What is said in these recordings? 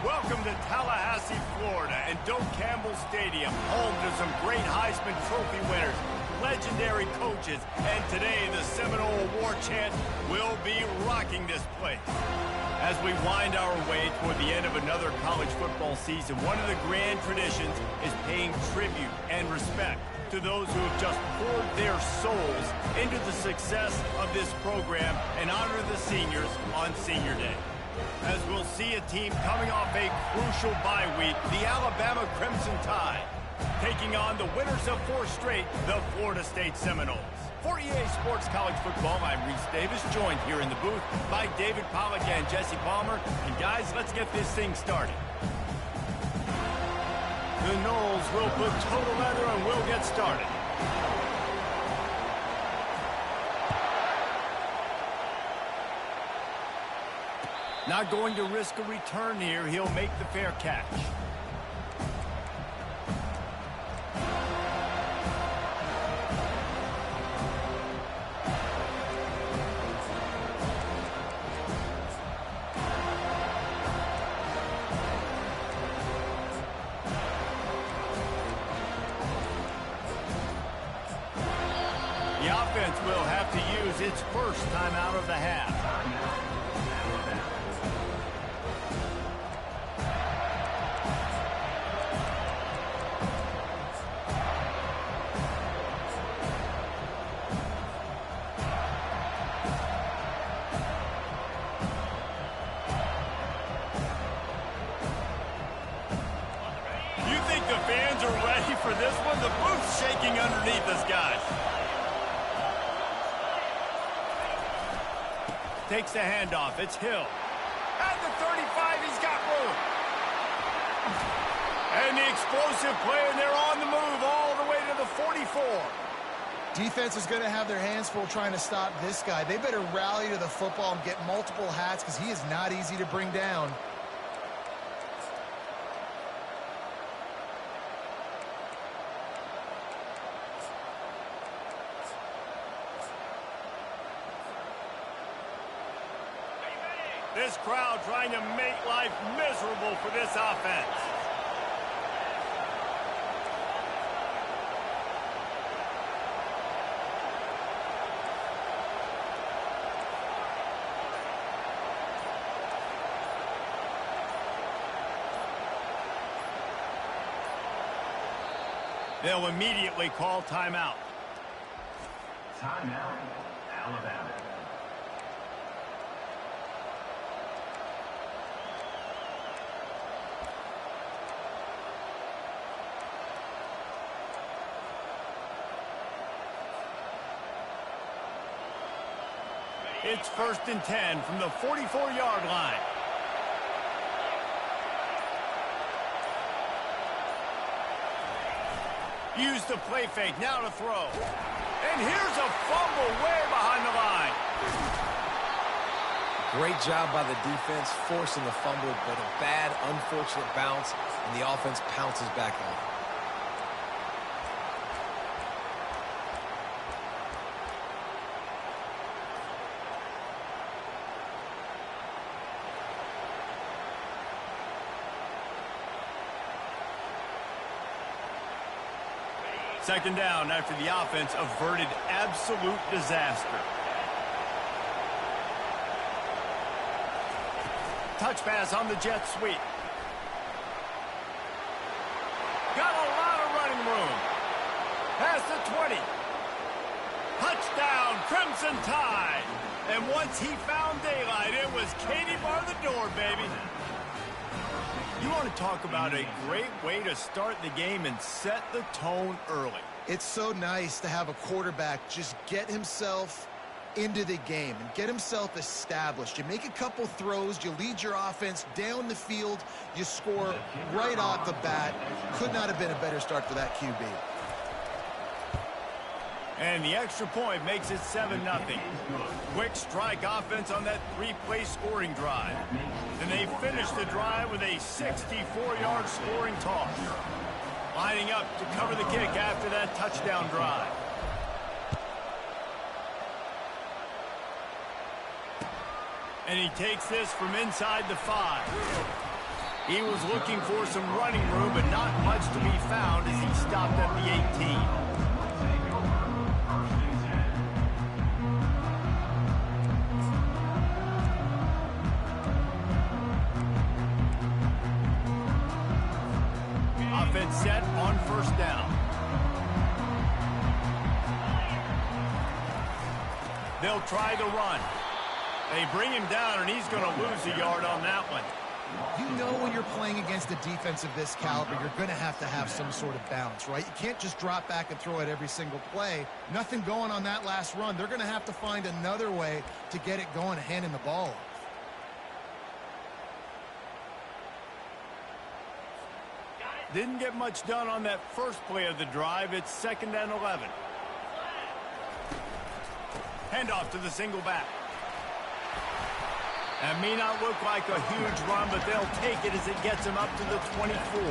Welcome to Tallahassee, Florida, and Doak Campbell Stadium, home to some great Heisman Trophy winners, legendary coaches, and today the Seminole Award chant will be rocking this place. As we wind our way toward the end of another college football season, one of the grand traditions is paying tribute and respect to those who have just poured their souls into the success of this program and honor the seniors on Senior Day. As we'll see a team coming off a crucial bye week, the Alabama Crimson Tide, taking on the winners of 4 straight, the Florida State Seminoles. For EA Sports College Football, I'm Reese Davis, joined here in the booth by David Pollack and Jesse Palmer. And guys, let's get this thing started. The Noles will put total leather and we'll get started. Not going to risk a return here. He'll make the fair catch. The offense will have to use its first time out of the half. You think the fans are ready for this one? The booth's shaking underneath us, guys. Takes the handoff. It's Hill. At the 35, he's got room. And the explosive play, and they're on the move all the way to the 44. Defense is going to have their hands full trying to stop this guy. They better rally to the football and get multiple hats because he is not easy to bring down. This crowd trying to make life miserable for this offense. They'll immediately call timeout. Timeout, Alabama. It's 1st and 10 from the 44-yard line. Use the play fake, now to throw. And here's a fumble way behind the line. Great job by the defense forcing the fumble, but a bad, unfortunate bounce, and the offense pounces back on it. Second down after the offense averted absolute disaster. Touch pass on the jet sweep. Got a lot of running room. Past the 20. Touchdown, Crimson Tide. And once he found daylight, it was Katie bar the door, baby. You want to talk about a great way to start the game and set the tone early. It's so nice to have a quarterback just get himself into the game and get himself established. You make a couple throws, you lead your offense down the field, you score right off the bat. Could not have been a better start for that QB. And the extra point makes it 7-0. Quick strike offense on that 3-play scoring drive. And they finish the drive with a 64-yard scoring toss. Lining up to cover the kick after that touchdown drive. And he takes this from inside the 5. He was looking for some running room, but not much to be found as he stopped at the 18. Offense set on first down. They'll try the run. They bring him down, and he's going to lose a yard on that one. You know when you're playing against a defense of this caliber, you're going to have some sort of balance, right? You can't just drop back and throw it every single play. Nothing going on that last run. They're going to have to find another way to get it going, handing the ball off. Didn't get much done on that first play of the drive. It's 2nd and 11. Handoff to the single back. That may not look like a huge run, but they'll take it as it gets them up to the 24.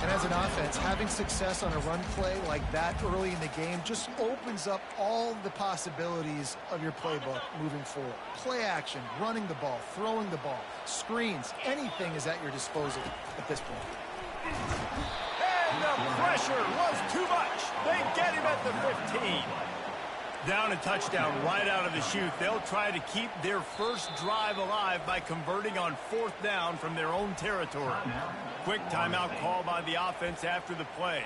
And as an offense, having success on a run play like that early in the game just opens up all the possibilities of your playbook moving forward. Play action, running the ball, throwing the ball, screens, anything is at your disposal at this point. And the pressure was too much. They get him at the 15. Down a touchdown right out of the chute. They'll try to keep their first drive alive by converting on 4th down from their own territory. Quick timeout call by the offense after the play.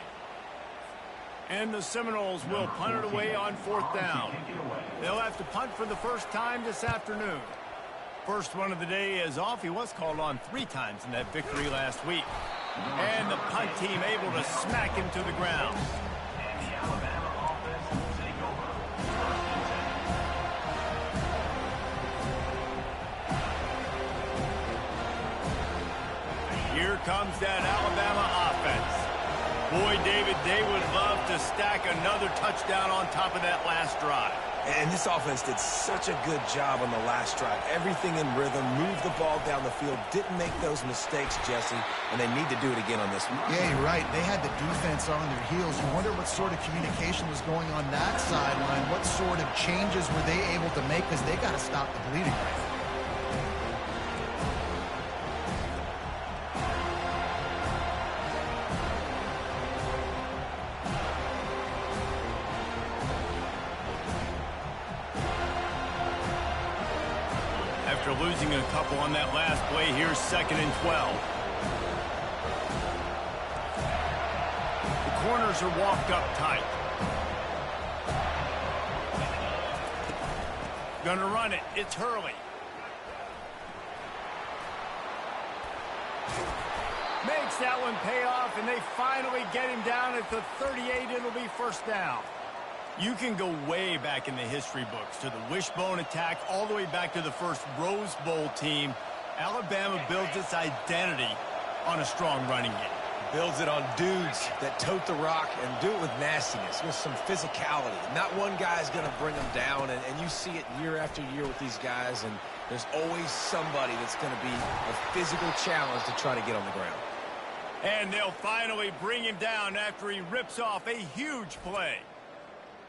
And the Seminoles will punt it away on 4th down. They'll have to punt for the first time this afternoon. First one of the day is off. He was called on 3 times in that victory last week. And the punt team able to smack him to the ground. Here comes that Alabama offense. Boy, David, they would love to stack another touchdown on top of that last drive. And this offense did such a good job on the last drive. Everything in rhythm, moved the ball down the field, didn't make those mistakes, Jesse, and they need to do it again on this one. Yeah, you're right. They had the defense on their heels. You wonder what sort of communication was going on that sideline. What sort of changes were they able to make, because they got to stop the bleeding right now. After losing a couple on that last play, here's 2nd and 12. The corners are walked up tight. Gonna run it. It's Hurley. Makes that one pay off, and they finally get him down at the 38. It'll be first down. You can go way back in the history books to the wishbone attack, all the way back to the first Rose Bowl team. Alabama builds its identity on a strong running game. Builds it on dudes that tote the rock and do it with nastiness, with some physicality. Not one guy's going to bring them down, and you see it year after year with these guys, and there's always somebody that's going to be a physical challenge to try to get on the ground. And they'll finally bring him down after he rips off a huge play.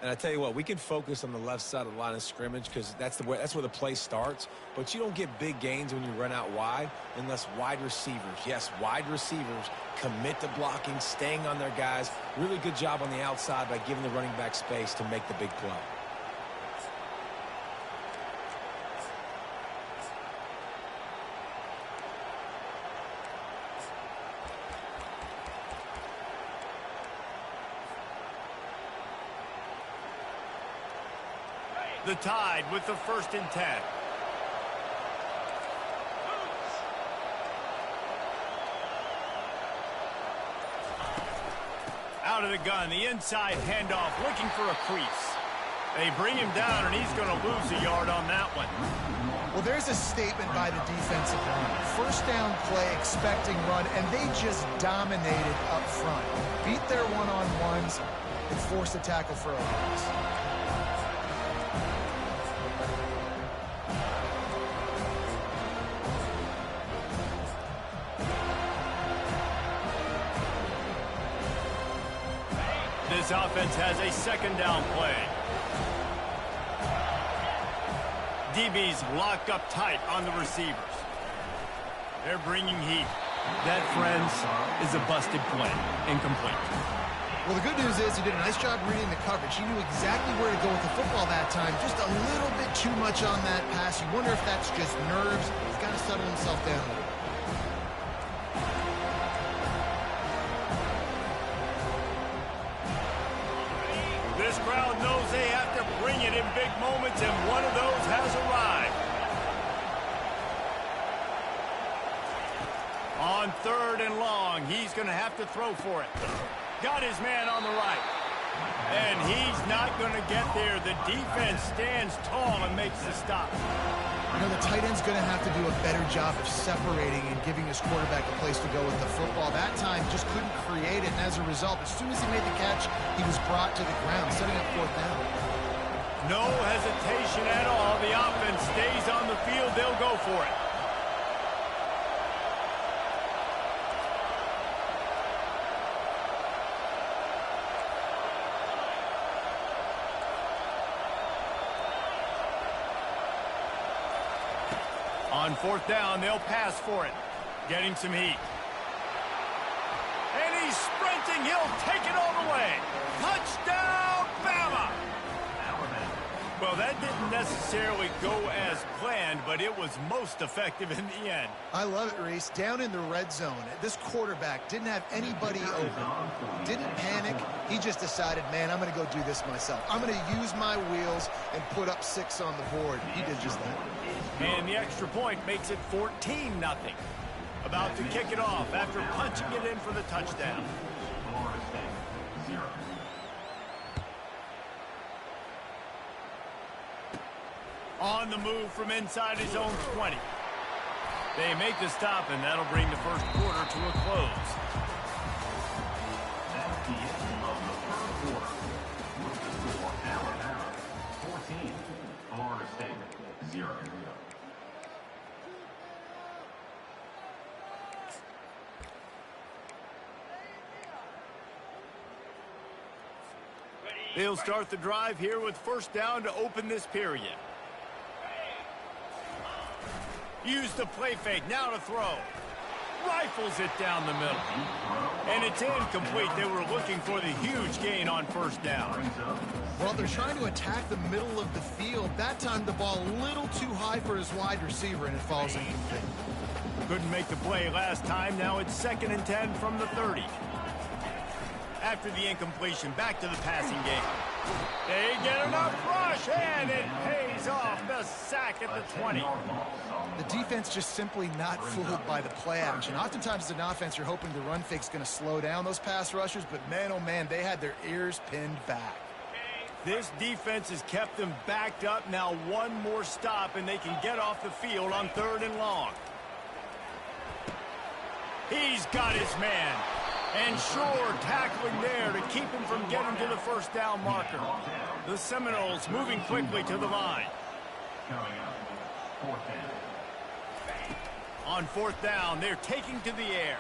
And I tell you what, we can focus on the left side of the line of scrimmage because that's where the play starts. But you don't get big gains when you run out wide unless wide receivers, yes, wide receivers, commit to blocking, staying on their guys. Really good job on the outside by giving the running back space to make the big play. The Tide with the 1st and 10. Out of the gun, the inside handoff, looking for a crease. They bring him down, and he's going to lose a yard on that one. Well, there's a statement by the defensive line. First down play, expecting run, and they just dominated up front. Beat their one-on-ones and forced a tackle for a loss. This offense has a 2nd down play. DB's locked up tight on the receivers. They're bringing heat. That, friends, is a busted play. Incomplete. Well, the good news is he did a nice job reading the coverage. He knew exactly where to go with the football that time. Just a little bit too much on that pass. You wonder if that's just nerves. He's got to settle himself down a little. This crowd knows they have to bring it in big moments, and one of those has arrived. On 3rd and long, he's going to have to throw for it. Got his man on the right. And he's not going to get there. The defense stands tall and makes the stop. You know, the tight end's going to have to do a better job of separating and giving his quarterback a place to go with the football. That time, just couldn't create it, and as a result, as soon as he made the catch, he was brought to the ground, setting up 4th down. No hesitation at all. The offense stays on the field. They'll go for it. On 4th down, they'll pass for it. Getting some heat. And he's sprinting. He'll take it all the way. Touchdown, Bama! Well, that didn't necessarily go as planned, but it was most effective in the end. I love it, Reese. Down in the red zone, this quarterback didn't have anybody open. Didn't panic. He just decided, man, I'm going to go do this myself. I'm going to use my wheels and put up 6 on the board. He did just that. And the extra point makes it 14-0. About to kick it off after punching it in for the touchdown. On the move from inside his own 20. They make the stop, and that'll bring the first quarter to a close. That's the end of the first quarter. With the score, Alabama 14, Florida State 0. They'll start the drive here with 1st down to open this period. Use the play fake, now to throw. Rifles it down the middle. And it's incomplete. They were looking for the huge gain on 1st down. Well, they're trying to attack the middle of the field. That time the ball a little too high for his wide receiver, and it falls incomplete. Couldn't make the play last time. Now it's 2nd and 10 from the 30. After the incompletion, back to the passing game. They get enough rush, and it pays off. The sack at the 20. The defense just simply not fooled by the play action. Oftentimes as an offense, you're hoping the run fake's going to slow down those pass rushers, but man, oh man, they had their ears pinned back. This defense has kept them backed up. Now one more stop, and they can get off the field on 3rd and long. He's got his man. And sure, tackling there to keep him from getting to the 1st down marker. The Seminoles moving quickly to the line. On 4th down, they're taking to the air.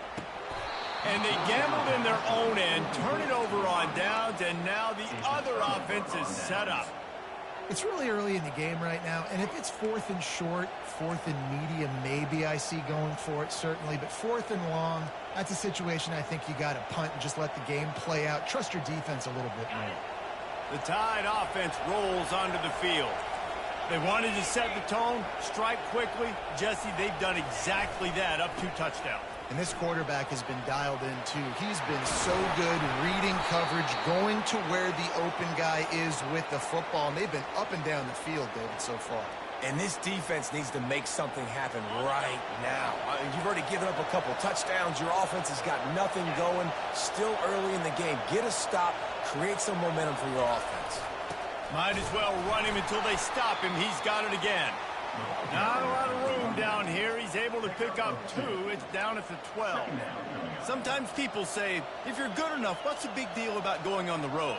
And they gambled in their own end, turn it over on downs, and now the other offense is set up. It's really early in the game right now, and if it's 4th and short, 4th and medium, maybe I see going for it, certainly. But 4th and long, that's a situation I think you got to punt and just let the game play out. Trust your defense a little bit more. The Tide offense rolls onto the field. They wanted to set the tone, strike quickly. Jesse, they've done exactly that, up 2 touchdowns. And this quarterback has been dialed in, too. He's been so good reading coverage, going to where the open guy is with the football. And they've been up and down the field, David, so far. And this defense needs to make something happen right now. You've already given up a couple touchdowns. Your offense has got nothing going. Still early in the game. Get a stop. Create some momentum for your offense. Might as well run him until they stop him. He's got it again. Not a lot of room down here. He's able to pick up 2. It's down at the 12. Sometimes people say, if you're good enough, what's the big deal about going on the road?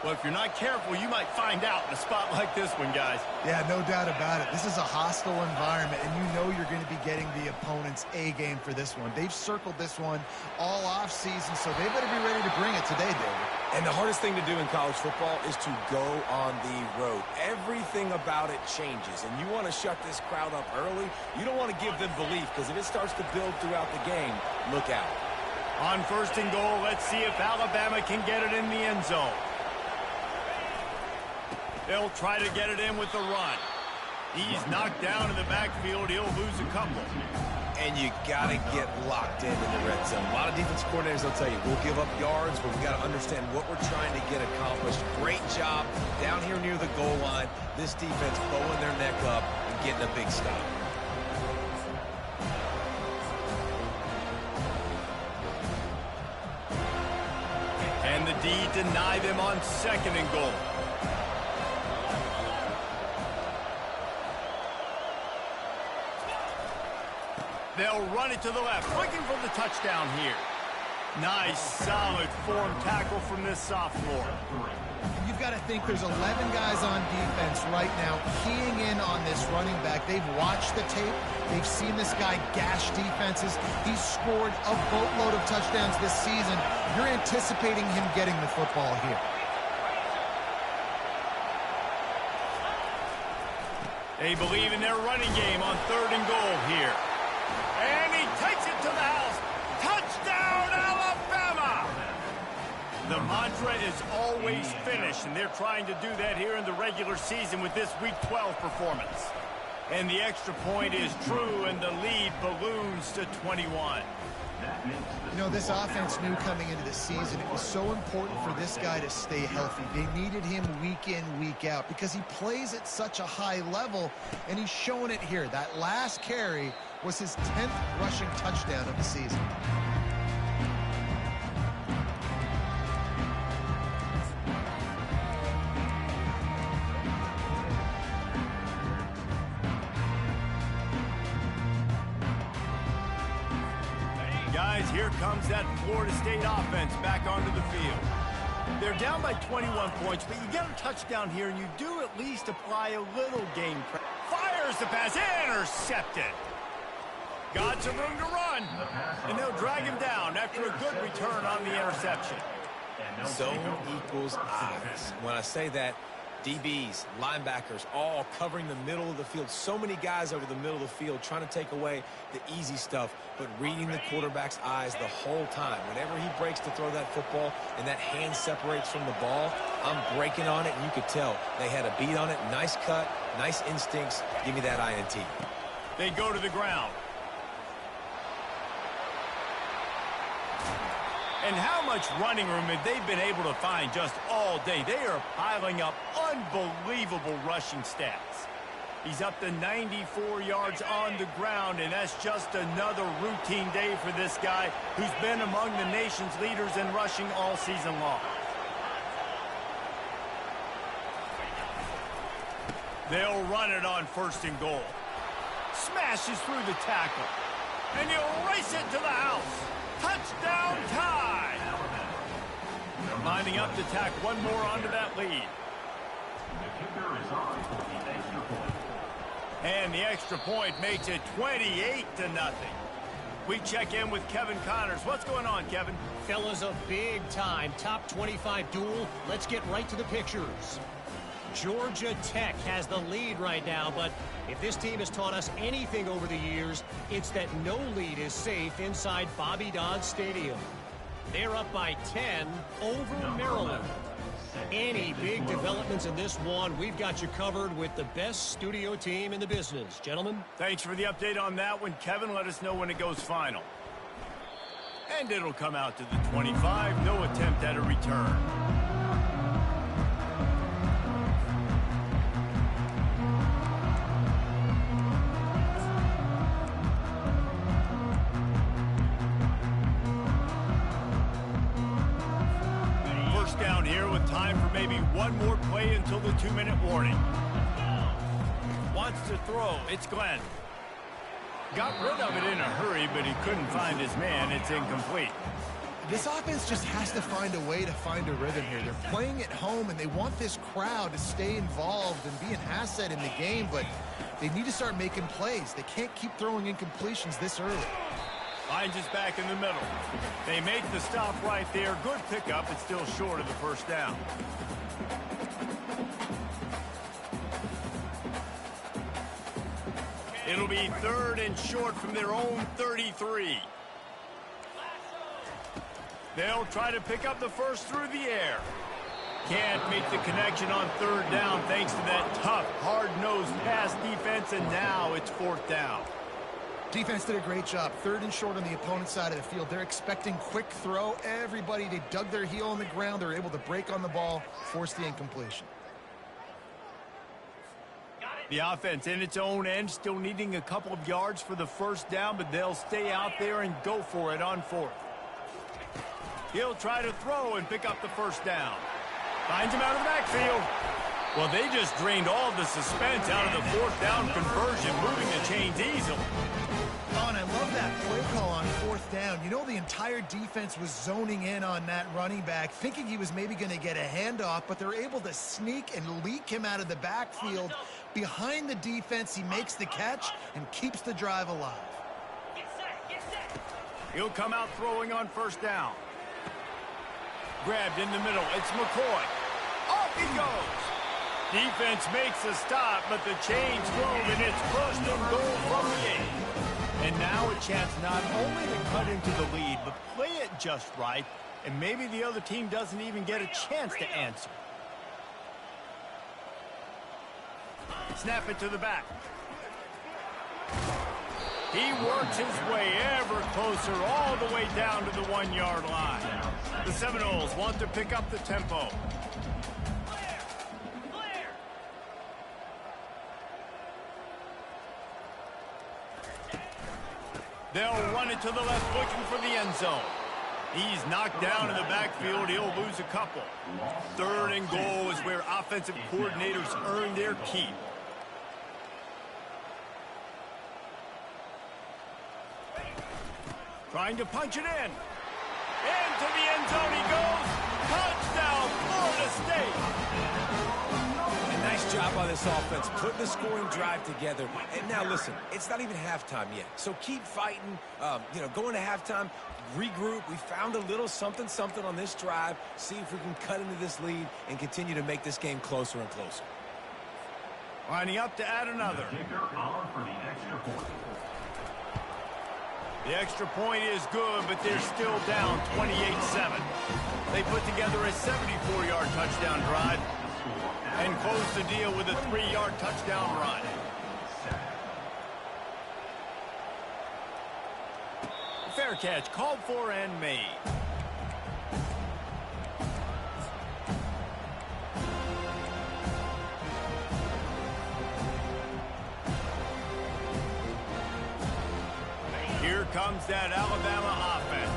Well, if you're not careful, you might find out in a spot like this one, guys. Yeah, no doubt about it. This is a hostile environment, and you know you're going to be getting the opponent's A game for this one. They've circled this one all off season, so they better be ready to bring it today, David. And the hardest thing to do in college football is to go on the road. Everything about it changes, and you want to shut this crowd up early. You don't want to give them belief, because if it starts to build throughout the game, look out. On 1st and goal, let's see if Alabama can get it in the end zone. They'll try to get it in with the run. He's knocked down in the backfield. He'll lose a couple. And you got to get locked in the red zone. A lot of defense coordinators will tell you, we'll give up yards, but we got to understand what we're trying to get accomplished. Great job down here near the goal line. This defense bowing their neck up and getting a big stop. And the D deny them on 2nd and goal. They'll run it to the left, looking for the touchdown here. Nice, solid form tackle from this sophomore. You've got to think there's 11 guys on defense right now keying in on this running back. They've watched the tape. They've seen this guy gash defenses. He's scored a boatload of touchdowns this season. You're anticipating him getting the football here. They believe in their running game on 3rd and goal here. And he takes it to the house. Touchdown, Alabama! The mantra is always finish, and they're trying to do that here in the regular season with this Week 12 performance. And the extra point is true, and the lead balloons to 21. You know, this offense knew coming into the season it was so important for this guy to stay healthy. They needed him week in, week out, because he plays at such a high level, and he's showing it here. That last carry was his 10th rushing touchdown of the season. Guys, here comes that Florida State offense back onto the field. They're down by 21 points, but you get a touchdown here, and you do at least apply a little game pressure. Fires the pass, intercepted. Got some room to run, and they'll drag him down after a good return on the interception. Zone equals eyes. When I say that, DBs, linebackers, all covering the middle of the field. So many guys over the middle of the field trying to take away the easy stuff, but reading the quarterback's eyes the whole time. Whenever he breaks to throw that football and that hand separates from the ball, I'm breaking on it, and you could tell they had a beat on it. Nice cut, nice instincts. Give me that INT. They go to the ground. And how much running room have they been able to find just all day? They are piling up unbelievable rushing stats. He's up to 94 yards on the ground, and that's just another routine day for this guy who's been among the nation's leaders in rushing all season long. They'll run it on 1st and goal. Smashes through the tackle. And he'll race it to the house. Touchdown tie! Lining up to tack one more onto that lead. And the extra point makes it 28-0. We check in with Kevin Connors. What's going on, Kevin? Fellas, a big-time top 25 duel. Let's get right to the pictures. Georgia Tech has the lead right now, but if this team has taught us anything over the years, it's that no lead is safe inside Bobby Dodd Stadium. They're up by 10 over Maryland. Any big developments in this one, we've got you covered with the best studio team in the business. Gentlemen? Thanks for the update on that one, Kevin. Let us know when it goes final. And it'll come out to the 25. No attempt at a return. Down here with time for maybe one more play until the 2-minute warning. Wants to throw. It's Glenn. Got rid of it in a hurry, but he couldn't find his man. It's incomplete. This offense just has to find a way to find a rhythm here. They're playing at home, and they want this crowd to stay involved and be an asset in the game, but they need to start making plays. They can't keep throwing incompletions this early. Finds his back in the middle. They make the stop right there. Good pickup. It's still short of the first down. It'll be 3rd and short from their own 33. They'll try to pick up the first through the air. Can't make the connection on 3rd down thanks to that tough, hard-nosed pass defense, and now it's 4th down. Defense did a great job. 3rd and short on the opponent's side of the field. They're expecting quick throw. Everybody, they dug their heel on the ground. They're able to break on the ball, force the incompletion. The offense in its own end, still needing a couple of yards for the first down, but they'll stay out there and go for it on 4th. He'll try to throw and pick up the first down. Finds him out of the backfield. Well, they just drained all the suspense out of the 4th down conversion, moving the chains easily. Oh, and I love that play call on 4th down. You know, the entire defense was zoning in on that running back, thinking he was maybe going to get a handoff, but they're able to sneak and leak him out of the backfield. Behind the defense, he makes the catch and keeps the drive alive. He'll come out throwing on 1st down. Grabbed in the middle. It's McCoy. Off he goes. Defense makes a stop, but the chains move, and it's 1st and goal from the 8. And now a chance not only to cut into the lead, but play it just right, and maybe the other team doesn't even get a chance to answer. Snap it to the back. He works his way ever closer all the way down to the 1-yard line. The Seminoles want to pick up the tempo. They'll run it to the left, looking for the end zone. He's knocked down in the backfield. He'll lose a couple. 3rd and goal is where offensive coordinators earn their keep. Trying to punch it in. Into the end zone he goes. Touchdown, Florida State. And nice job by this offense, putting the scoring drive together. And now listen, it's not even halftime yet. So keep fighting, going to halftime, regroup. We found a little something on this drive. See if we can cut into this lead and continue to make this game closer and closer. Lining up to add another. The extra point is good, but they're still down 28-7. They put together a 74-yard touchdown drive and close the deal with a 3-yard touchdown run. Fair catch called for and made. Here comes that Alabama offense.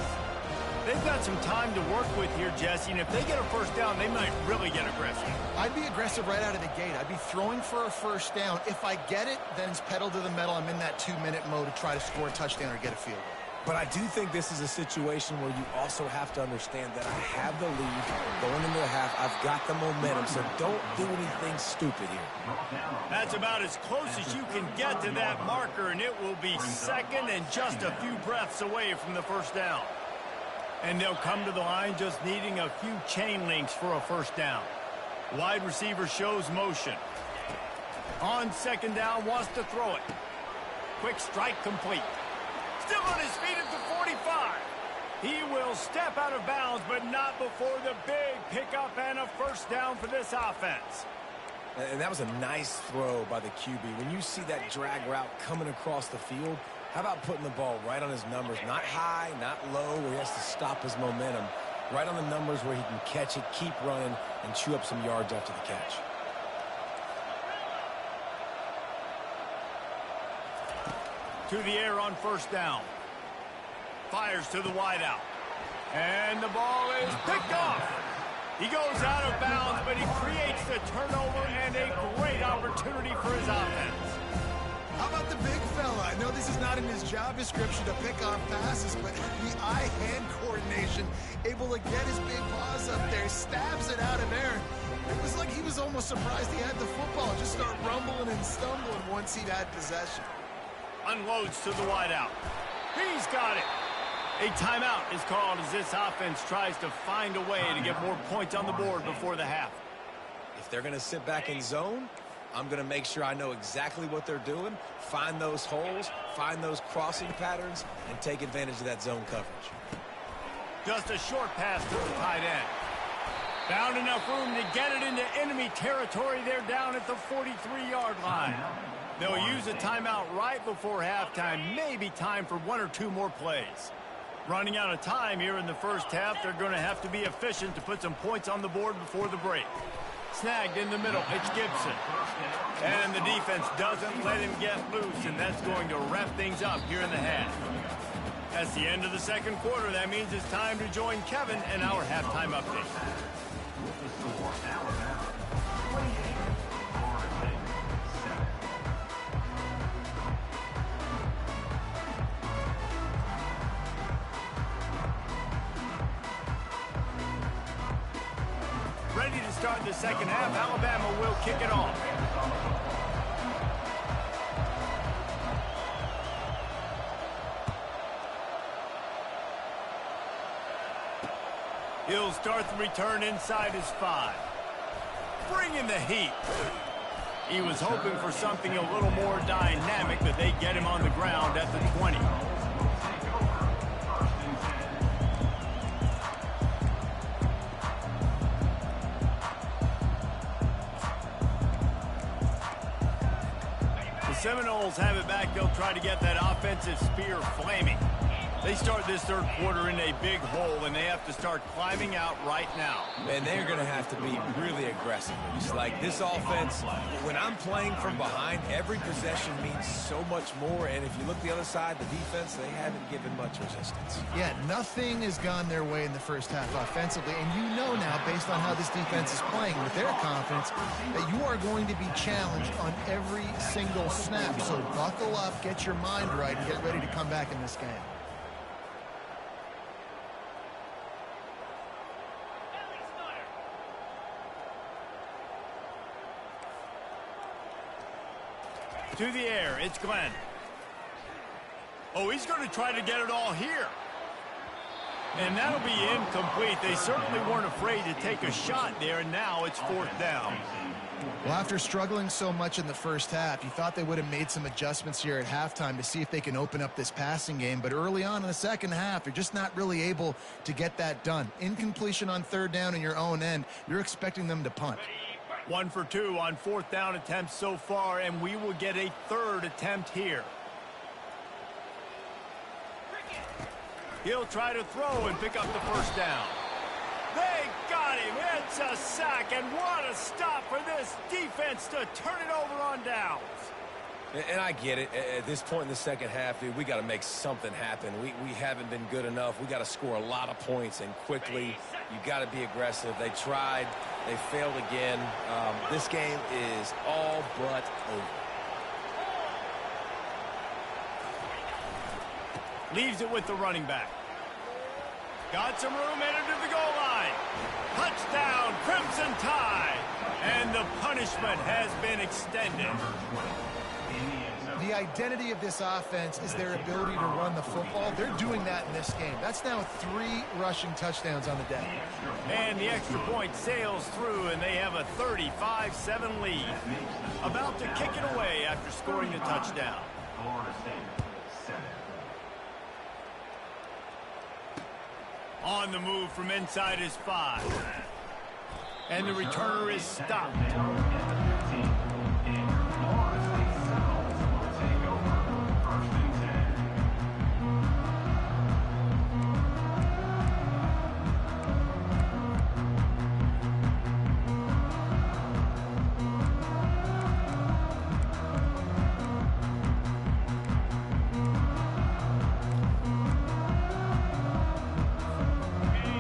They've got some time to work with here, Jesse, and if they get a first down, they might really get aggressive. I'd be aggressive right out of the gate. I'd be throwing for a first down. If I get it, then it's pedal to the metal. I'm in that 2-minute mode to try to score a touchdown or get a field goal. But I do think this is a situation where you also have to understand that I have the lead going into the half. I've got the momentum, so don't do anything stupid here. That's about as close as you can get to that marker, and it will be 2nd and just a few breaths away from the first down. And they'll come to the line just needing a few chain links for a first down. Wide receiver shows motion. On 2nd down, wants to throw it. Quick strike complete. Still on his feet at the 45. He will step out of bounds, but not before the big pickup and a first down for this offense. And that was a nice throw by the QB. When you see that drag route coming across the field, how about putting the ball right on his numbers? Not high, not low, where he has to stop his momentum. Right on the numbers where he can catch it, keep running, and chew up some yards after the catch. To the air on first down. Fires to the wideout. And the ball is picked off. He goes out of bounds, but he creates the turnover and a great opportunity for his offense. How about the big fella? I know this is not in his job description to pick off passes, but the eye-hand coordination, able to get his big paws up there, stabs it out of air. It was like he was almost surprised he had the football. Just start rumbling and stumbling once he'd had possession. Unloads to the wideout. He's got it. A timeout is called as this offense tries to find a way to get more points on the board before the half. If they're going to sit back in zone, I'm going to make sure I know exactly what they're doing, find those holes, find those crossing patterns, and take advantage of that zone coverage. Just a short pass to the tight end. Found enough room to get it into enemy territory. They're down at the 43-yard line. They'll use a timeout right before halftime. Maybe time for one or two more plays. Running out of time here in the first half. They're going to have to be efficient to put some points on the board before the break. Snagged in the middle. It's Gibson. And the defense doesn't let him get loose, and that's going to wrap things up here in the half. That's the end of the second quarter. That means it's time to join Kevin and our halftime update. With the score, Alabama 28, Florida State 7. Ready to start the second half. Alabama will kick it off. He'll start the return inside his 5. Bringing the heat. He was hoping for something a little more dynamic, but they get him on the ground at the 20. The Seminoles have it back. They'll try to get that offensive spear flaming. They start this third quarter in a big hole, and they have to start climbing out right now. And they're going to have to be really aggressive. It's like this offense, when I'm playing from behind, every possession means so much more. And if you look the other side, the defense, they haven't given much resistance. Yeah, nothing has gone their way in the first half offensively. And you know now, based on how this defense is playing with their confidence, that you are going to be challenged on every single snap. So buckle up, get your mind right, and get ready to come back in this game. To the air, it's Glenn. Oh, he's going to try to get it all here. And that'll be incomplete. They certainly weren't afraid to take a shot there, and now it's fourth down. Well, after struggling so much in the first half, you thought they would have made some adjustments here at halftime to see if they can open up this passing game. But early on in the second half, you're just not really able to get that done. Incompletion on third down in your own end, you're expecting them to punt. 1 for 2 on fourth down attempts so far, and we will get a third attempt here. He'll try to throw and pick up the first down. They got him. It's a sack, and what a stop for this defense to turn it over on downs. And I get it. At this point in the second half, dude, we got to make something happen. We haven't been good enough. We got to score a lot of points and quickly. You got to be aggressive. They tried. They failed again. This game is all but over. Leaves it with the running back. Got some room, headed to the goal line. Touchdown, Crimson Tide. And the punishment has been extended. The identity of this offense is their ability to run the football. They're doing that in this game. That's now 3 rushing touchdowns on the day. And the extra point sails through, and they have a 35-7 lead. About to kick it away after scoring the touchdown. Florida State 7. On the move from inside his 5. And the returner is stopped. Down at the 15. And your Florida State Seminoles will take over 1st and 10.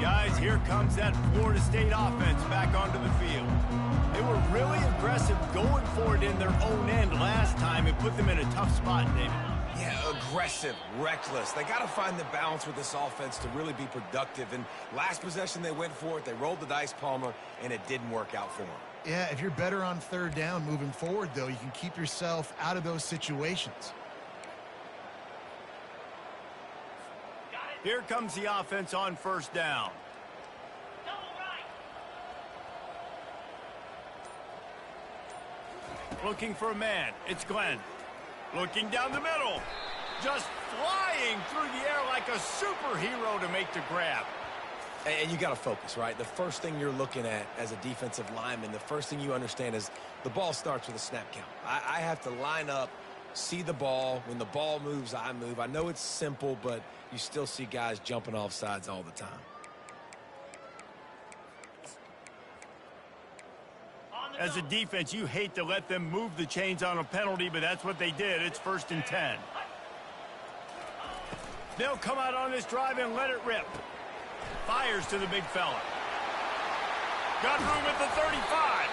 Guys, here comes that Florida State offense back onto the field. They were really aggressive going for it in their own end last time and put them in a tough spot, David. Yeah, aggressive, reckless. They got to find the balance with this offense to really be productive. And last possession they went for it. They rolled the dice, Palmer, and it didn't work out for them. Yeah, if you're better on third down moving forward, though, you can keep yourself out of those situations. Here comes the offense on first down. Looking for a man. It's Glenn. Looking down the middle. Just flying through the air like a superhero to make the grab. And you got to focus, right? The first thing you're looking at as a defensive lineman, the first thing you understand is the ball starts with a snap count. I have to line up, see the ball. When the ball moves, I move. I know it's simple, but you still see guys jumping off sides all the time. As a defense, you hate to let them move the chains on a penalty, but that's what they did. It's 1st and 10. They'll come out on this drive and let it rip. Fires to the big fella. Got room at the 35.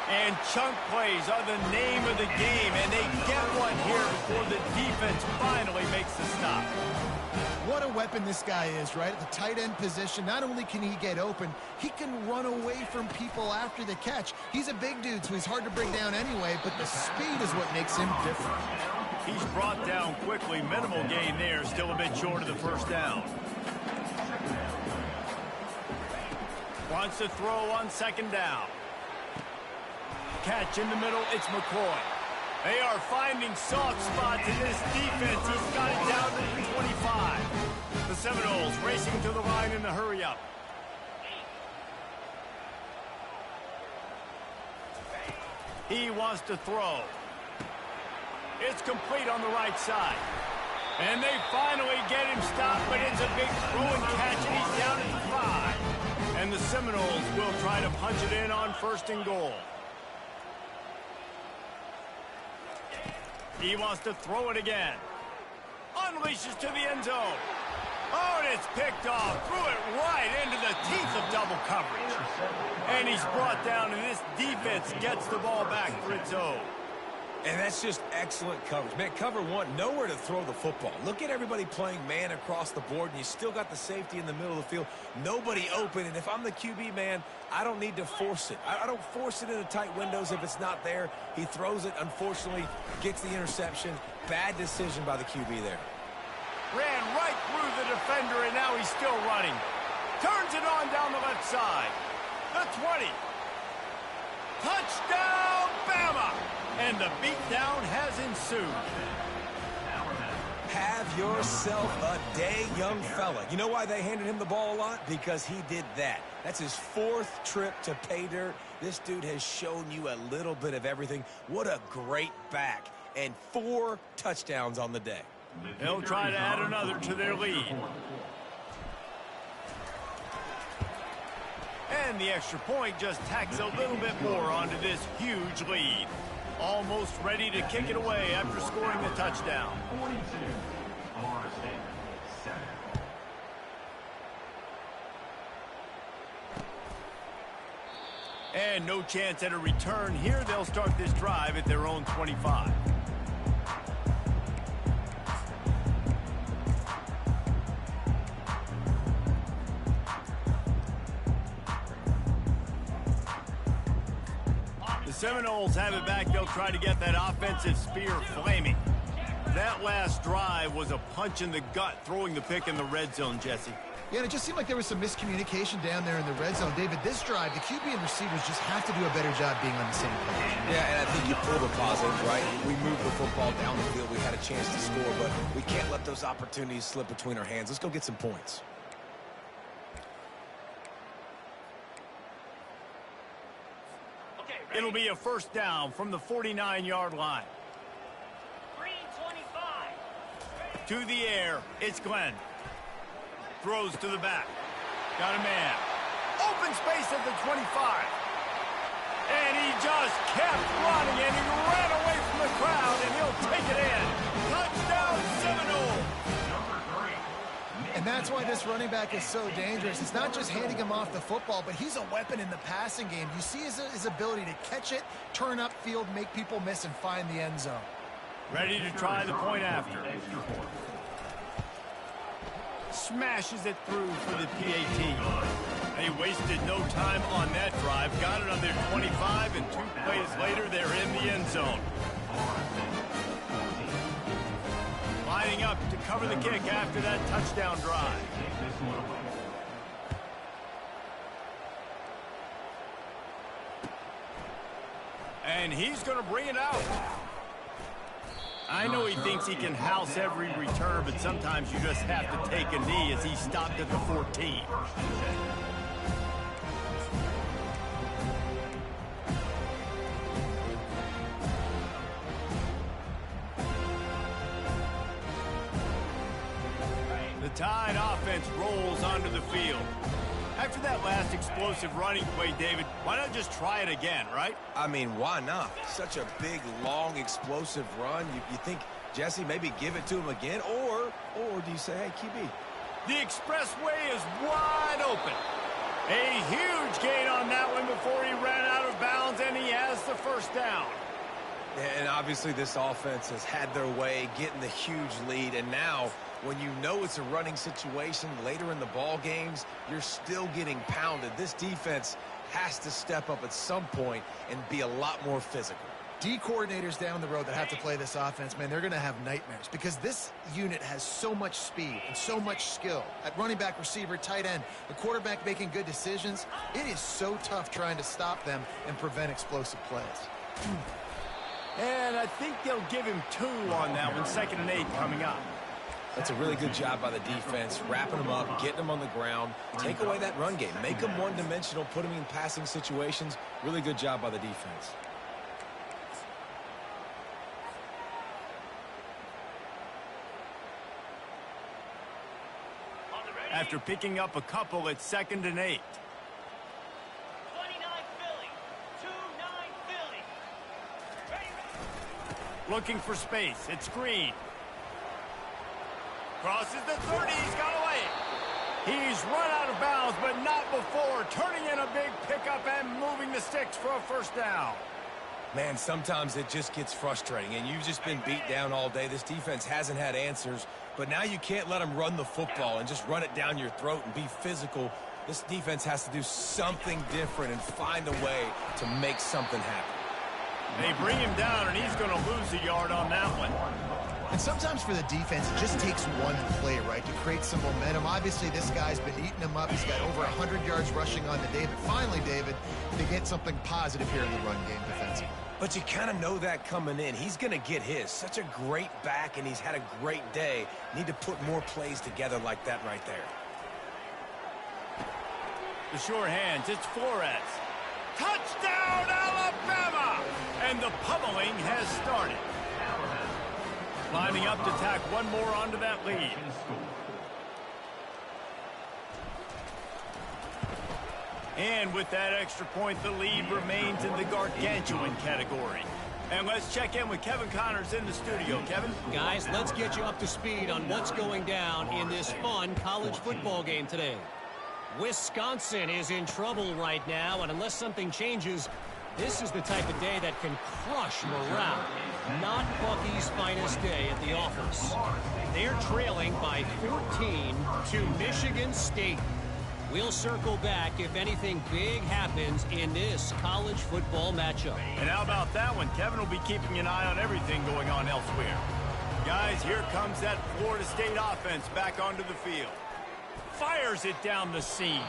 And chunk plays are the name of the game, and they get one here before the defense finally makes the stop. What a weapon this guy is, right? At the tight end position, not only can he get open, he can run away from people after the catch. He's a big dude, so he's hard to bring down anyway, but the speed is what makes him different. He's brought down quickly. Minimal gain there, still a bit short of the first down. Wants to throw on 2nd down. Catch in the middle, it's McCoy. They are finding soft spots in this defense. He's got it down to the 25. The Seminoles racing to the line in the hurry-up. He wants to throw. It's complete on the right side. And they finally get him stopped, but it's a big throw and catch, and he's down at the 5. And the Seminoles will try to punch it in on 1st and goal. He wants to throw it again. Unleashes to the end zone. Oh, and it's picked off. Threw it right into the teeth of double coverage. And he's brought down, and this defense gets the ball back for its own. And that's just excellent coverage. Man, cover one, nowhere to throw the football. Look at everybody playing man across the board, and you still got the safety in the middle of the field. Nobody open, and if I'm the QB, man, I don't need to force it. I don't force it into tight windows if it's not there. He throws it, unfortunately, gets the interception. Bad decision by the QB there. Ran right through the defender, and now he's still running. Turns it on down the left side. The 20. Touchdown, Bama! And the beatdown has ensued. Have yourself a day, young fella. You know why they handed him the ball a lot? Because he did that. That's his 4th trip to pay dirt. This dude has shown you a little bit of everything. What a great back. And 4 touchdowns on the day. They'll try to add another to their lead. And the extra point just tacks a little bit more onto this huge lead. Almost ready to kick it away after scoring the touchdown. 42. Florida State, 7. And no chance at a return here. They'll start this drive at their own 25. Seminoles have it back. They'll try to get that offensive spear flaming. That last drive was a punch in the gut, throwing the pick in the red zone, Jesse. Yeah, and it just seemed like there was some miscommunication down there in the red zone. David, this drive, the QB and receivers just have to do a better job being on the same page. Yeah, and I think you pull the positives, right? We moved the football down the field. We had a chance to score, but we can't let those opportunities slip between our hands. Let's go get some points. It'll be a 1st down from the 49-yard line. 325. To the air, it's Glenn. Throws to the back. Got a man. Open space at the 25. And he just kept running, and he ran away from the crowd, and he'll take it in. Touchdown, Seminole. And that's why this running back is so dangerous. It's not just handing him off the football, but he's a weapon in the passing game. You see his ability to catch it, turn upfield, make people miss, and find the end zone. Ready to try the point after. Smashes it through for the PAT. They wasted no time on that drive. Got it on their 25, and 2 plays later, they're in the end zone. Lining up up to cover the kick after that touchdown drive. And he's going to bring it out. I know he thinks he can house every return, but sometimes you just have to take a knee as he stopped at the 14. The Tide offense rolls onto the field. After that last explosive running play, David, why not just try it again, right? I mean, why not? Such a big, long, explosive run. You think, Jesse, maybe give it to him again? Or do you say, hey, QB? The expressway is wide open. A huge gain on that one before he ran out of bounds, and he has the first down. And obviously this offense has had their way, getting the huge lead, and now when you know it's a running situation later in the ball games, you're still getting pounded. This defense has to step up at some point and be a lot more physical. D coordinators down the road that have to play this offense, man, they're going to have nightmares because this unit has so much speed and so much skill. At running back, receiver, tight end, the quarterback making good decisions, it is so tough trying to stop them and prevent explosive plays. And I think they'll give him 2 on that one, 2nd and 8 coming up. That's a really good job by the defense, wrapping them up, getting them on the ground. Take away that run game. Make them one-dimensional, put them in passing situations. Really good job by the defense. After picking up a couple, it's 2nd and 8. 29 Philly. 2-9 Philly. Ready. Looking for space. It's Green. Crosses the 30. He's got away. He's run out of bounds, but not before turning in a big pickup and moving the sticks for a first down. Man, sometimes it just gets frustrating, and you've just been beat down all day. This defense hasn't had answers, but now you can't let them run the football and just run it down your throat and be physical. This defense has to do something different and find a way to make something happen. They bring him down, and he's going to lose a yard on that one. And sometimes for the defense, it just takes one play, right, to create some momentum. Obviously, this guy's been eating them up. He's got over 100 yards rushing on the day. But finally, David, they get something positive here in the run game defensively. But you kind of know that coming in. He's going to get his. Such a great back, and he's had a great day. Need to put more plays together like that right there. The sure hands, it's Flores. Touchdown, Alabama! And the pummeling has started. Lining up to tack one more onto that lead. And with that extra point, the lead remains in the gargantuan category. And let's check in with Kevin Connors in the studio. Kevin? Guys, let's get you up to speed on what's going down in this fun college football game today. Wisconsin is in trouble right now, and unless something changes, this is the type of day that can crush morale. Not Bucky's finest day at the office. They're trailing by 14 to Michigan State. We'll circle back if anything big happens in this college football matchup. And how about that one? Kevin will be keeping an eye on everything going on elsewhere. Guys, here comes that Florida State offense back onto the field. Fires it down the seam.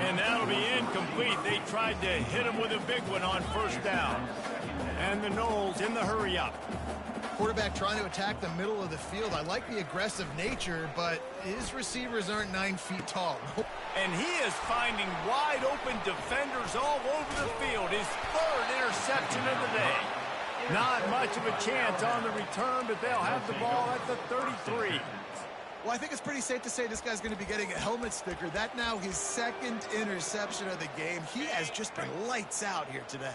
And that'll be incomplete. They tried to hit him with a big one on first down. And the Noles in the hurry up. Quarterback trying to attack the middle of the field. I like the aggressive nature, but his receivers aren't 9 feet tall. And he is finding wide open defenders all over the field. His 3rd interception of the day. Not much of a chance on the return, but they'll have the ball at the 33. Well, I think it's pretty safe to say this guy's going to be getting a helmet sticker. That now his 2nd interception of the game. He has just been lights out here today.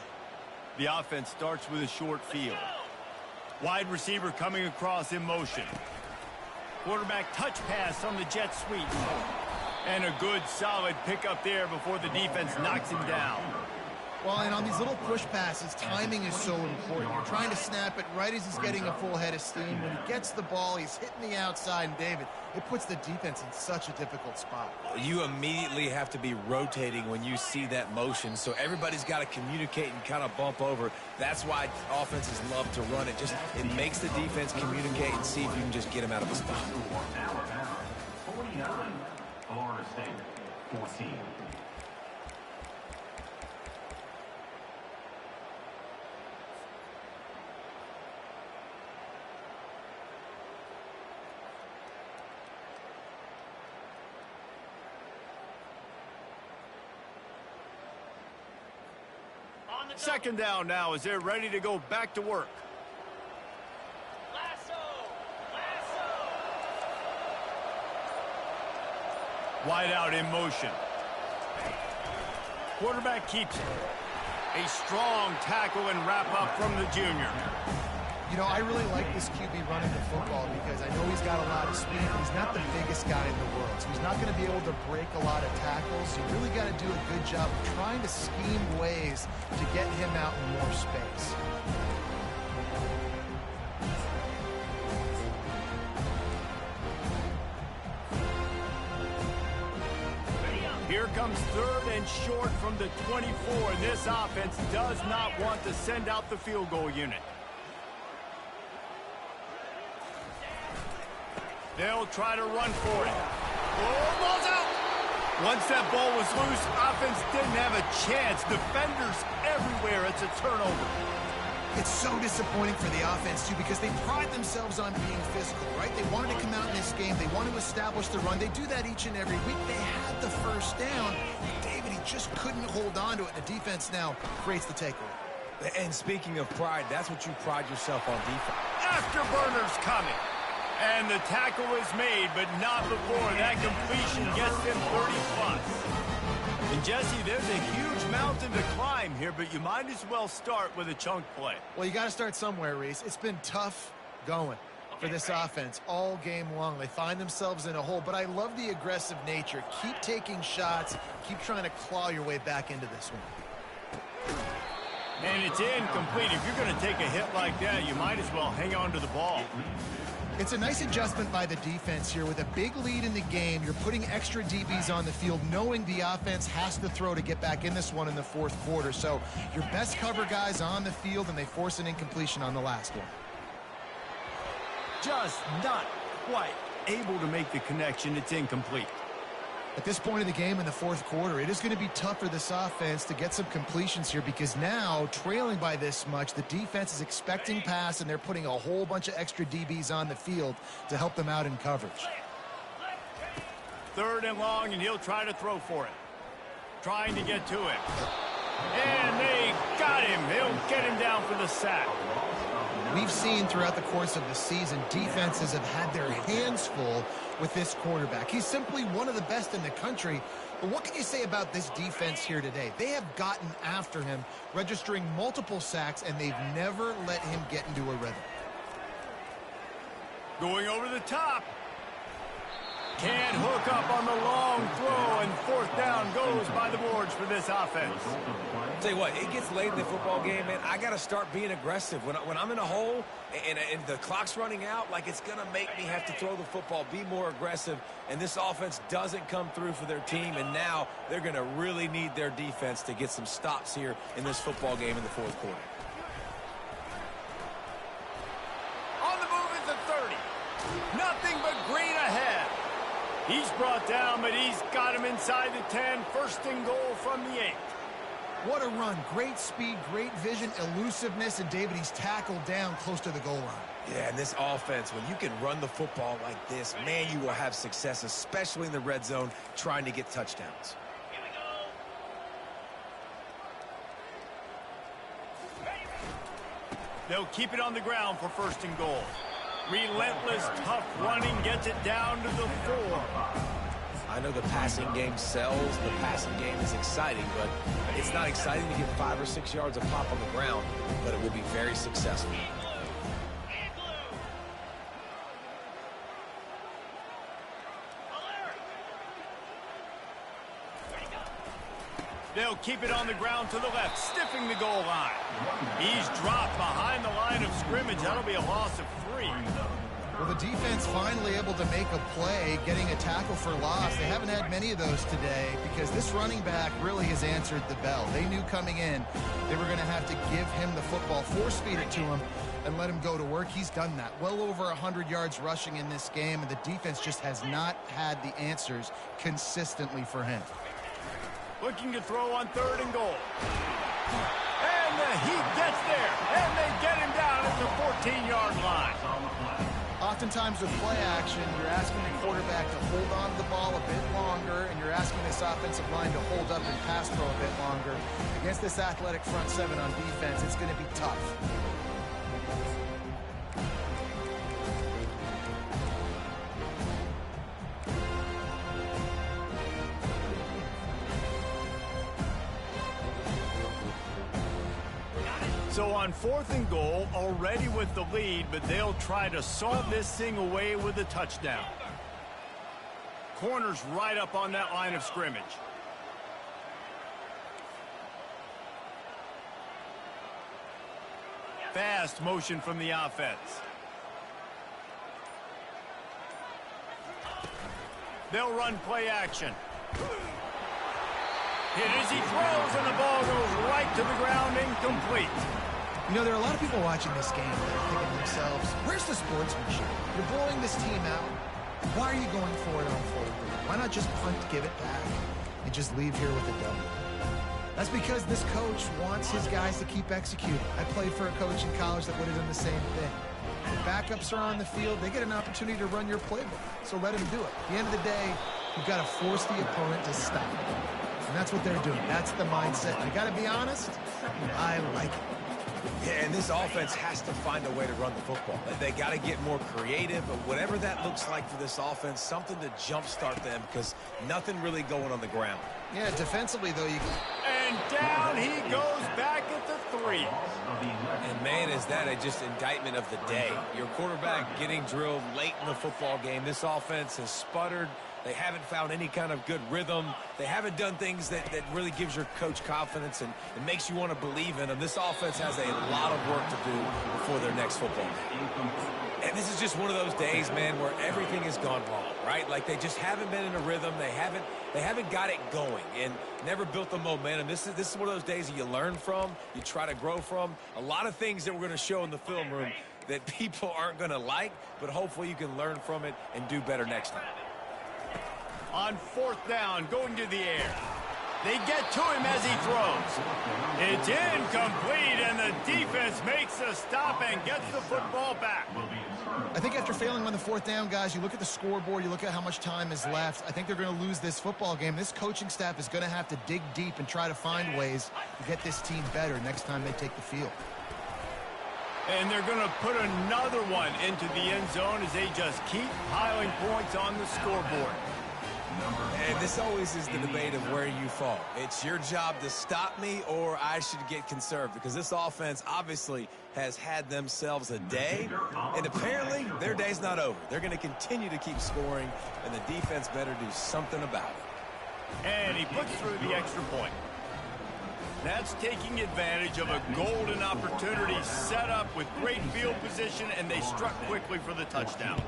The offense starts with a short field. Wide receiver coming across in motion. Quarterback touch pass on the jet sweep. And a good solid pickup there before the defense knocks him down. Well, and on these little push passes, timing is so important. You're trying to snap it right as he's getting a full head of steam. When he gets the ball, he's hitting the outside, and David, it puts the defense in such a difficult spot. You immediately have to be rotating when you see that motion, so everybody's got to communicate and kind of bump over. That's why offenses love to run it. It makes the defense communicate and see if you can just get them out of a spot. Alabama 49, Florida State 14. Second down now as they're ready to go back to work. Lasso! Wide out in motion. Quarterback keeps it. A strong tackle and wrap up from the junior. You know, I really like this QB running the football because I know he's got a lot of speed. He's not the biggest guy in the world, so he's not going to be able to break a lot of tackles. You really got to do a good job of trying to scheme ways to get him out in more space. Here comes third and short from the 24, and this offense does not want to send out the field goal unit. They'll try to run for it. Oh, ball's out! Once that ball was loose, offense didn't have a chance. Defenders everywhere. It's a turnover. It's so disappointing for the offense, too, because they pride themselves on being physical, right? They wanted to come out in this game. They want to establish the run. They do that each and every week. They had the first down. David, he just couldn't hold on to it. The defense now creates the takeaway. And speaking of pride, that's what you pride yourself on defense. Afterburners coming. And the tackle is made, but not before that completion gets them 30-plus. And, Jesse, there's a huge mountain to climb here, but you might as well start with a chunk play. Well, you got to start somewhere, Reese. It's been tough going for this offense all game long. They find themselves in a hole, but I love the aggressive nature. Keep taking shots. Keep trying to claw your way back into this one. And it's incomplete. If you're going to take a hit like that, you might as well hang on to the ball. It's a nice adjustment by the defense here. With a big lead in the game, you're putting extra DBs on the field, knowing the offense has to throw to get back in this one in the fourth quarter. So your best cover guys on the field, and they force an incompletion on the last one. Just not quite able to make the connection. It's incomplete. At this point of the game in the fourth quarter, it is going to be tough for this offense to get some completions here because now, trailing by this much, the defense is expecting pass, and they're putting a whole bunch of extra DBs on the field to help them out in coverage. Third and long, and he'll try to throw for it. Trying to get to it. And they got him. They'll get him down for the sack. We've seen throughout the course of the season, defenses have had their hands full with this quarterback. He's simply one of the best in the country. But what can you say about this defense here today? They have gotten after him, registering multiple sacks, and they've never let him get into a rhythm. Going over the top. Can't hook up on the long throw, and fourth down goes by the boards for this offense. Tell you what, it gets late in the football game, man. I got to start being aggressive. When I'm in a hole and the clock's running out, like, it's going to make me have to throw the football, be more aggressive, and this offense doesn't come through for their team, and now they're going to really need their defense to get some stops here in this football game in the fourth quarter. On the move at the 30. Nothing but green ahead. He's brought down, but he's got him inside the 10. First and goal from the 8. What a run. Great speed, great vision, elusiveness, and David, he's tackled down close to the goal line. Yeah, and this offense, when you can run the football like this, man, you will have success, especially in the red zone, trying to get touchdowns. Here we go. Ready. They'll keep it on the ground for first and goal. Relentless, tough running gets it down to the 4. I know the passing game sells, the passing game is exciting, but it's not exciting to get 5 or 6 yards of pop on the ground, but it will be very successful. And blue. Alert. Ready, go. They'll keep it on the ground to the left, stiffing the goal line. He's dropped behind the line of scrimmage. That'll be a loss of 3. Well, the defense finally able to make a play, getting a tackle for loss. They haven't had many of those today because this running back really has answered the bell. They knew coming in they were going to have to give him the football, force-feed it to him, and let him go to work. He's done that. Well over 100 yards rushing in this game, and the defense just has not had the answers consistently for him. Looking to throw on 3rd and goal. And the Heat gets there, and they get him down at the 14-yard line. Oftentimes with play action, you're asking the quarterback to hold on to the ball a bit longer, and you're asking this offensive line to hold up and pass pro a bit longer. Against this athletic front 7 on defense, it's going to be tough. So on 4th and goal, already with the lead, but they'll try to salt this thing away with a touchdown. Corner's right up on that line of scrimmage. Fast motion from the offense. They'll run play action. Hit as he throws, and the ball goes right to the ground, incomplete. You know, there are a lot of people watching this game that are thinking to themselves, where's the sportsmanship? You're blowing this team out. Why are you going for it on 4th down? Why not just punt, give it back, and just leave here with a W? That's because this coach wants his guys to keep executing. I played for a coach in college that would have done the same thing. The backups are on the field. They get an opportunity to run your playbook, so let him do it. At the end of the day, you've got to force the opponent to stop. And that's what they're doing. That's the mindset. I got to be honest, I like it. Yeah, and this offense has to find a way to run the football. They got to get more creative, but whatever that looks like for this offense, something to jumpstart them because nothing really going on the ground. Yeah, defensively, though, you... And down he goes back at the 3. And, man, is that just indictment of the day. Your quarterback getting drilled late in the football game. This offense has sputtered. They haven't found any kind of good rhythm. They haven't done things that really gives your coach confidence and makes you want to believe in them. This offense has a lot of work to do before their next football game. And this is just one of those days, man, where everything has gone wrong, right? Like they just haven't been in a rhythm. They haven't got it going and never built the momentum. This is one of those days that you learn from, you try to grow from. A lot of things that we're going to show in the film room that people aren't going to like, but hopefully you can learn from it and do better next time. On 4th down, going to the air. They get to him as he throws. It's incomplete, and the defense makes a stop and gets the football back. I think after failing on the 4th down, guys, you look at the scoreboard, you look at how much time is left. I think they're going to lose this football game. This coaching staff is going to have to dig deep and try to find ways to get this team better next time they take the field. And they're going to put another one into the end zone as they just keep piling points on the scoreboard. And this always is the debate of where you fall. It's your job to stop me or I should get conserved because this offense obviously has had themselves a day, and apparently their day's not over. They're going to continue to keep scoring, and the defense better do something about it. And he puts through the extra point. That's taking advantage of a golden opportunity set up with great field position, and they struck quickly for the touchdown.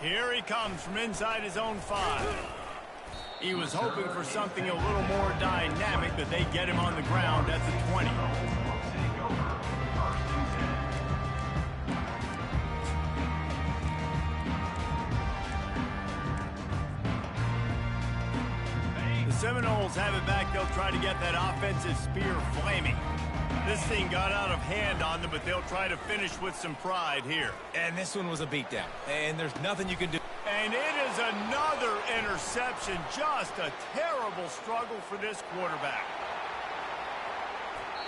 Here he comes from inside his own 5. He was hoping for something a little more dynamic, but they get him on the ground at the 20. The Seminoles have it back. They'll try to get that offensive spear flaming. This thing got out of hand on them, but they'll try to finish with some pride here. And this one was a beatdown, and there's nothing you can do. And it is another interception. Just a terrible struggle for this quarterback.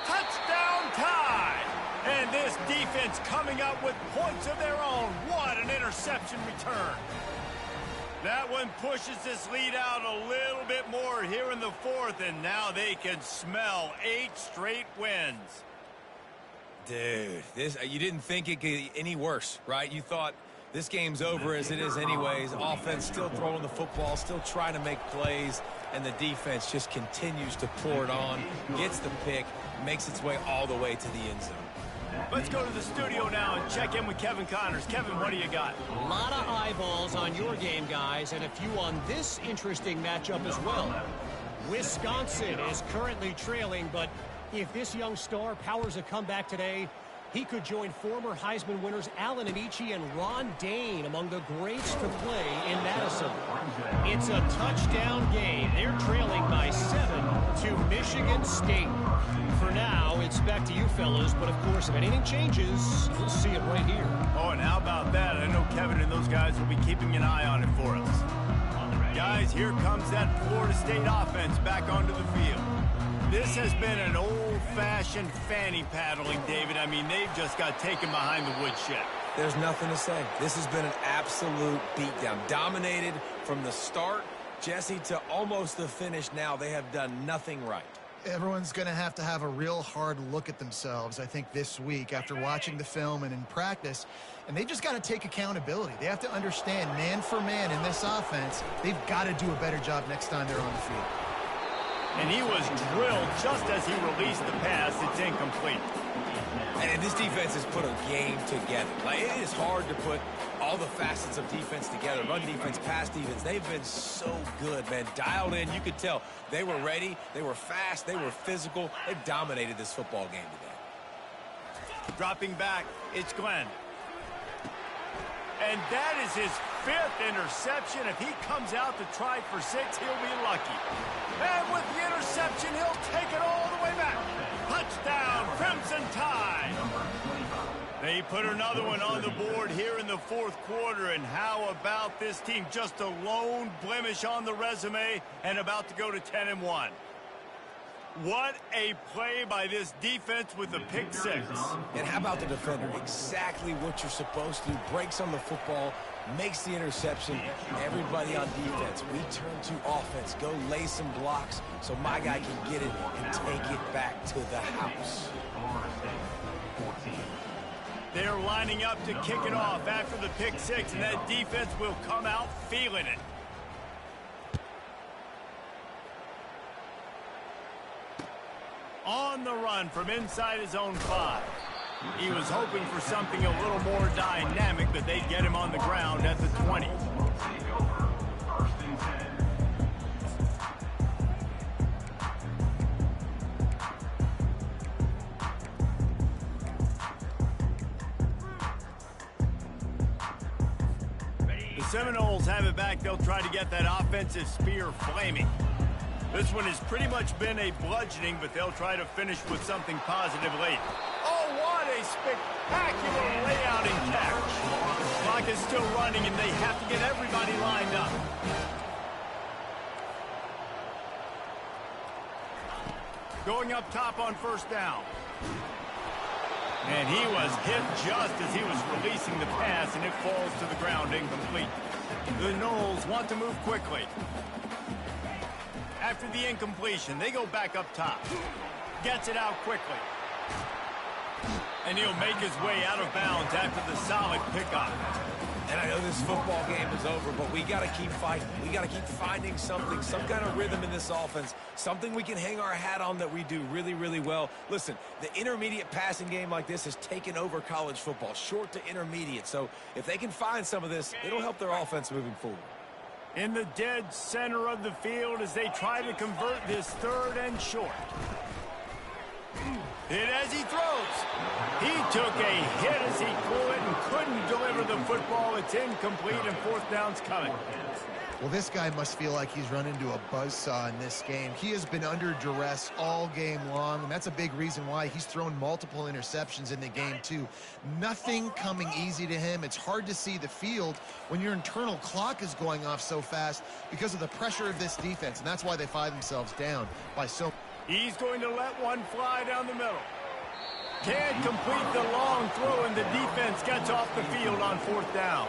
Touchdown tie! And this defense coming up with points of their own. What an interception return. That one pushes this lead out a little bit more here in the 4th, and now they can smell 8 straight wins. Dude, you didn't think it could get any worse, right? You thought This game's over as it is anyways. Offense still throwing the football, still trying to make plays, and the defense just continues to pour it on, gets the pick, makes its way all the way to the end zone. Let's go to the studio now and check in with Kevin Connors. Kevin, what do you got? A lot of eyeballs on your game, guys, and a few on this interesting matchup as well. Wisconsin is currently trailing, but if this young star powers a comeback today, he could join former Heisman winners Allen Amici and Ron Dane among the greats to play in Madison. It's a touchdown game. They're trailing by 7 to Michigan State. For now, it's back to you fellas, but of course, if anything changes, you'll see it right here. Oh, and how about that? I know Kevin and those guys will be keeping an eye on it for us. Guys, here comes that Florida State offense back onto the field. This has been an old-fashioned fanny paddling, David. I mean, they've just got taken behind the woodshed. There's nothing to say. This has been an absolute beatdown. Dominated from the start, Jesse, to almost the finish now. They have done nothing right. Everyone's going to have a real hard look at themselves, I think, this week after watching the film and in practice. And they just got to take accountability. They have to understand, man for man in this offense, they've got to do a better job next time they're on the field. And he was drilled just as he released the pass. It's incomplete. And this defense has put a game together. Like, it is hard to put all the facets of defense together. Run defense, pass defense. They've been so good, man. Dialed in. You could tell they were ready. They were fast. They were physical. They dominated this football game today. Dropping back, it's Glenn. And that is his 5th interception. If he comes out to try for 6, he'll be lucky. And with the interception, he'll take it all the way back. Touchdown, Crimson Tide. They put another one on the board here in the 4th quarter. And how about this team? Just a lone blemish on the resume and about to go to 10-1. What a play by this defense with the pick 6. And how about the defender? Exactly what you're supposed to do. Breaks on the football, makes the interception. Everybody on defense, we turn to offense. Go lay some blocks so my guy can get it and take it back to the house. They're lining up to kick it off after the pick 6, and that defense will come out feeling it. On the run from inside his own 5. He was hoping for something a little more dynamic, but they'd get him on the ground at the 20. The Seminoles have it back. They'll try to get that offensive spear flaming. This one has pretty much been a bludgeoning, but they'll try to finish with something positive late. Oh, what a spectacular layout and catch. The clock is still running, and they have to get everybody lined up. Going up top on 1st down. And he was hit just as he was releasing the pass, and it falls to the ground incomplete. The Noles want to move quickly. After the incompletion, they go back up top. Gets it out quickly. And he'll make his way out of bounds after the solid pickup. And I know this football game is over, but we got to keep fighting. We got to keep finding something, some kind of rhythm in this offense, something we can hang our hat on that we do really, really well. Listen, the intermediate passing game like this has taken over college football, short to intermediate. So if they can find some of this, it'll help their offense moving forward. In the dead center of the field as they try to convert this 3rd and short. Hit as he throws. He took a hit as he threw it and couldn't deliver the football. It's incomplete and 4th down's coming. Well, this guy must feel like he's run into a buzzsaw in this game. He has been under duress all game long, and that's a big reason why he's thrown multiple interceptions in the game, too. Nothing coming easy to him. It's hard to see the field when your internal clock is going off so fast because of the pressure of this defense, and that's why they find themselves down by so much. He's going to let one fly down the middle. Can't complete the long throw, and the defense gets off the field on 4th down.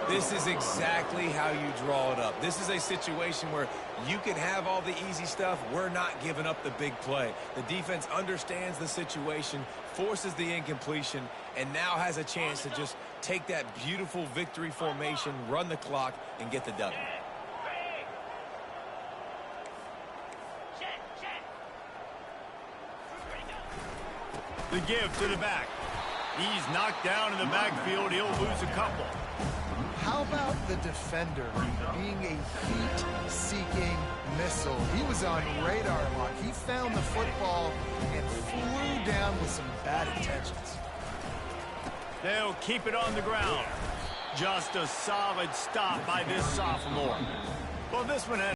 This is exactly how you draw it up. This is a situation where you can have all the easy stuff. We're not giving up the big play. The defense understands the situation, forces the incompletion, and now has a chance to just take that beautiful victory formation, run the clock, and get the W. The give to the back. He's knocked down in the backfield. He'll lose a couple. How about the defender being a heat-seeking missile? He was on radar lock. He found the football and flew down with some bad intentions. They'll keep it on the ground. Just a solid stop by this sophomore. Well, this one had